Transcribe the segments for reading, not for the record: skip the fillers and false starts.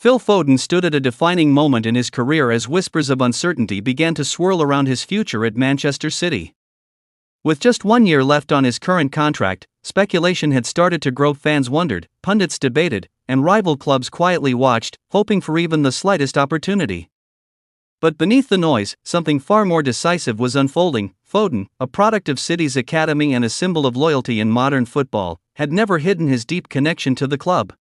Phil Foden stood at a defining moment in his career as whispers of uncertainty began to swirl around his future at Manchester City. With just 1 year left on his current contract, speculation had started to grow. Fans wondered, pundits debated, and rival clubs quietly watched, hoping for even the slightest opportunity. But beneath the noise, something far more decisive was unfolding. Foden, a product of City's academy and a symbol of loyalty in modern football, had never hidden his deep connection to the club.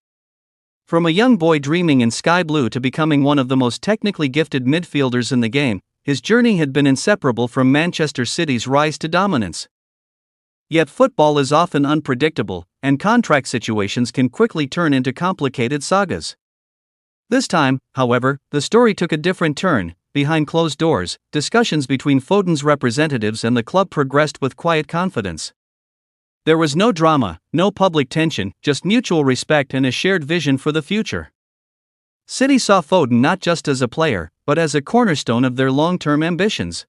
From a young boy dreaming in sky blue to becoming one of the most technically gifted midfielders in the game, his journey had been inseparable from Manchester City's rise to dominance. Yet football is often unpredictable, and contract situations can quickly turn into complicated sagas. This time, however, the story took a different turn. Behind closed doors, discussions between Foden's representatives and the club progressed with quiet confidence. There was no drama, no public tension, just mutual respect and a shared vision for the future. City saw Foden not just as a player, but as a cornerstone of their long-term ambitions.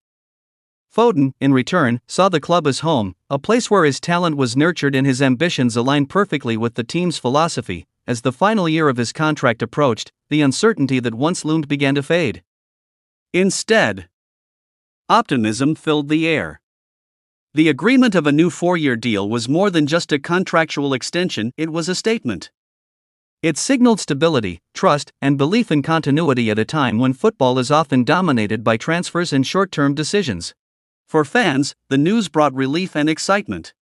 Foden, in return, saw the club as home, a place where his talent was nurtured and his ambitions aligned perfectly with the team's philosophy. As the final year of his contract approached, the uncertainty that once loomed began to fade. Instead, optimism filled the air. The agreement of a new 4-year deal was more than just a contractual extension, it was a statement. It signaled stability, trust, and belief in continuity at a time when football is often dominated by transfers and short-term decisions. For fans, the news brought relief and excitement.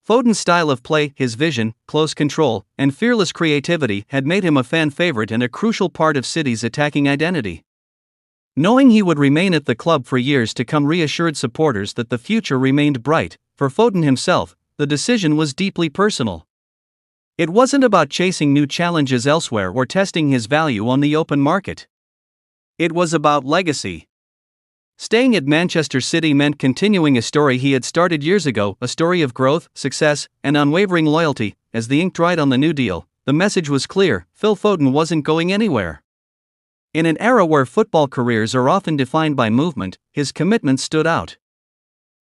Foden's style of play, his vision, close control, and fearless creativity had made him a fan favorite and a crucial part of City's attacking identity. Knowing he would remain at the club for years to come reassured supporters that the future remained bright. For Foden himself, the decision was deeply personal. It wasn't about chasing new challenges elsewhere or testing his value on the open market. It was about legacy. Staying at Manchester City meant continuing a story he had started years ago, a story of growth, success, and unwavering loyalty. As the ink dried on the new deal, the message was clear: Phil Foden wasn't going anywhere. In an era where football careers are often defined by movement, his commitment stood out.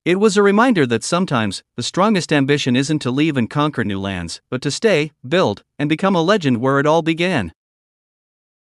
It was a reminder that sometimes, the strongest ambition isn't to leave and conquer new lands, but to stay, build, and become a legend where it all began.